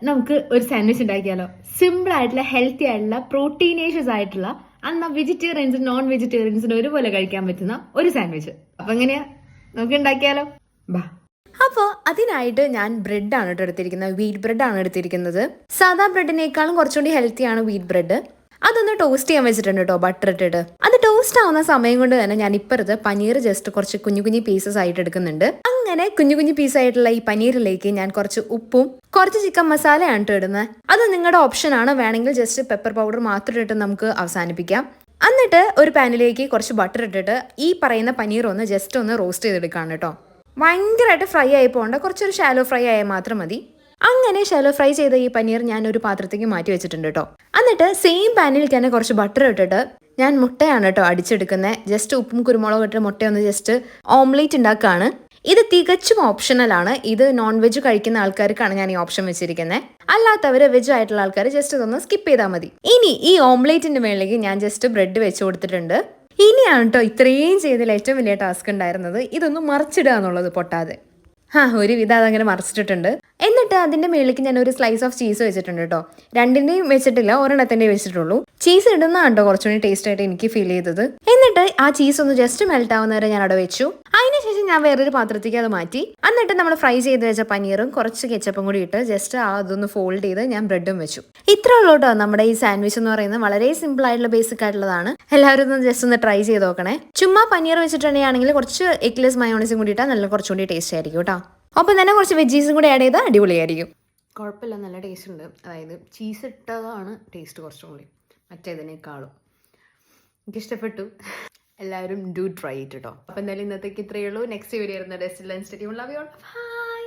നമുക്ക് ഒരു സാൻഡ്വിച്ച് ഉണ്ടാക്കിയാലോ? സിമ്പിൾ ആയിട്ടുള്ള ഹെൽത്തി ആയിട്ടുള്ള പ്രോട്ടീനേഷ്യസ് ആയിട്ടുള്ള എന്നാൽ വെജിറ്റേറിയൻസും നോൺ വെജിറ്റേറിയൻസിനും ഒരുപോലെ കഴിക്കാൻ പറ്റുന്ന ഒരു സാൻഡ്വിച്ച്. അപ്പൊ എങ്ങനെയാ, നമുക്ക് ഉണ്ടാക്കിയാലോ? ബാ. അപ്പോൾ അതിനായിട്ട് ഞാൻ ബ്രെഡാണ് കേട്ടോ എടുത്തിരിക്കുന്നത്. വീറ്റ് ബ്രെഡാണ് എടുത്തിരിക്കുന്നത്. സാധാ ബ്രെഡിനേക്കാളും കുറച്ചുകൂടി ഹെൽത്തിയാണ് വീറ്റ് ബ്രെഡ്. അതൊന്ന് ടോസ്റ്റ് ചെയ്യാൻ വെച്ചിട്ടുണ്ട് കേട്ടോ, ബട്ടർ ഇട്ടിട്ട്. അത് ടോസ്റ്റ് ആവുന്ന സമയം കൊണ്ട് തന്നെ ഞാൻ ഇപ്പുറത്ത് പനീർ ജസ്റ്റ് കുറച്ച് കുഞ്ഞു കുഞ്ഞു പീസസ് ആയിട്ട് എടുക്കുന്നുണ്ട്. അങ്ങനെ കുഞ്ഞു കുഞ്ഞു പീസായിട്ടുള്ള ഈ പനീറിലേക്ക് ഞാൻ കുറച്ച് ഉപ്പും കുറച്ച് ചിക്കൻ മസാലയാണ് കേട്ടോ ഇടുന്നത്. അത് നിങ്ങളുടെ ഓപ്ഷനാണ്. വേണമെങ്കിൽ ജസ്റ്റ് പെപ്പർ പൗഡർ മാത്രം ഇട്ടിട്ട് നമുക്ക് അവസാനിപ്പിക്കാം. എന്നിട്ട് ഒരു പാനിലേക്ക് കുറച്ച് ബട്ടർ ഇട്ടിട്ട് ഈ പറയുന്ന പനീർ ഒന്ന് ജസ്റ്റ് ഒന്ന് റോസ്റ്റ് ചെയ്തെടുക്കുകയാണ് കേട്ടോ. ഭയങ്കരമായിട്ട് ഫ്രൈ ആയി പോകണ്ട, കുറച്ചൊരു ഷാലോ ഫ്രൈ ആയാൽ മാത്രം മതി. അങ്ങനെ ഷാലോ ഫ്രൈ ചെയ്ത ഈ പനീർ ഞാൻ ഒരു പാത്രത്തേക്ക് മാറ്റി വെച്ചിട്ടുണ്ട് കേട്ടോ. എന്നിട്ട് സെയിം പാനിൽ തന്നെ കുറച്ച് ബട്ടർ ഇട്ടിട്ട് ഞാൻ മുട്ടയാണ് കേട്ടോ അടിച്ചെടുക്കുന്നത്. ജസ്റ്റ് ഉപ്പും കുരുമുളകും ഇട്ട് മുട്ടയൊന്ന് ജസ്റ്റ് ഓംലേറ്റ് ഉണ്ടാക്കുകയാണ്. ഇത് തികച്ചും ഓപ്ഷണലാണ്. ഇത് നോൺ വെജ് കഴിക്കുന്ന ആൾക്കാർക്കാണ് ഞാൻ ഈ ഓപ്ഷൻ വെച്ചിരിക്കുന്നത്. അല്ലാത്തവർ വെജ് ആയിട്ടുള്ള ആൾക്കാർ ജസ്റ്റ് ഇതൊന്ന് സ്കിപ്പ് ചെയ്താൽ മതി. ഇനി ഈ ഓംലേറ്റിന്റെ മേളിലേക്ക് ഞാൻ ജസ്റ്റ് ബ്രെഡ് വെച്ച് കൊടുത്തിട്ടുണ്ട്. ഇനിയാണ് കേട്ടോ ഇത്രയും ചെയ്തതിൽ ഏറ്റവും വലിയ ടാസ്ക് ഉണ്ടായിരുന്നത്, ഇതൊന്ന് മറിച്ചിടുക എന്നുള്ളത് പൊട്ടാതെ. ഒരുവിധം അതങ്ങനെ മറിച്ചിട്ടുണ്ട്. എന്നിട്ട് അതിന്റെ മേളിലേക്ക് ഞാൻ ഒരു സ്ലൈസ് ഓഫ് ചീസ് വെച്ചിട്ടുണ്ട് കേട്ടോ. രണ്ടിന്റെയും വെച്ചിട്ടില്ല, ഒരെണ്ണത്തിന്റെയും വെച്ചിട്ടുള്ളൂ. ചീസ് ഇടുന്നതാണ് കേട്ടോ കുറച്ചുകൂടി ടേസ്റ്റ് ആയിട്ട് എനിക്ക് ഫീൽ ചെയ്തത്. എന്നിട്ട് ആ ചീസ് ഒന്ന് ജസ്റ്റ് മെൽറ്റ് ആവുന്ന വരെ ഞാൻ അവിടെ വെച്ചു. അതിനുശേഷം ഞാൻ വേറൊരു പാത്രത്തേക്ക് അത് മാറ്റി. എന്നിട്ട് നമ്മൾ ഫ്രൈ ചെയ്ത് വെച്ച പനീറും കുറച്ച് കെച്ചപ്പും കൂടി ഇട്ട് ജസ്റ്റ് അതൊന്ന് ഫോൾഡ് ചെയ്ത് ഞാൻ ബ്രെഡും വെച്ചു. ഇത്ര ഉള്ളൂ കേട്ടോ നമ്മുടെ ഈ സാൻഡ്വിച്ച് എന്ന് പറയുന്നത്. വളരെ സിമ്പിൾ ആയിട്ടുള്ള ബേസിക് ആയിട്ടുള്ളതാണ്. എല്ലാവരും ഒന്ന് ജസ്റ്റ് ഒന്ന് ട്രൈ ചെയ്ത് നോക്കണേ. ചുമ്മാ പനീർ വെച്ചിട്ടുണ്ടെങ്കിൽ കുറച്ച് എഗ്ലെസ് മയോണൈസും കൂടി ഇട്ടാൽ നല്ല കുറച്ചുകൂടി ടേസ്റ്റ് ആയിരിക്കും കേട്ടോ. ഒപ്പം തന്നെ കുറച്ച് വെജീസും കൂടി ആഡ് ചെയ്താൽ അടിപൊളിയായിരിക്കും. കുഴപ്പമില്ല, നല്ല ടേസ്റ്റ് ഉണ്ട്. അതായത് ചീസ് ഇട്ടതാണ് ടേസ്റ്റ് കുറച്ചും കൂടി മറ്റേതിനേക്കാളും. എനിക്കിഷ്ടപ്പെട്ടു. എല്ലാവരും ഡു ട്രൈ ഇറ്റ് കേട്ടോ. അപ്പം എന്തായാലും ഇന്നത്തേക്ക് ഇത്രയേ ഉള്ളൂ. നെക്സ്റ്റ് വീഡിയോ വരുന്ന ഡെസ്റ്റിൽ ലവ് യു ഓൾ. ബൈ.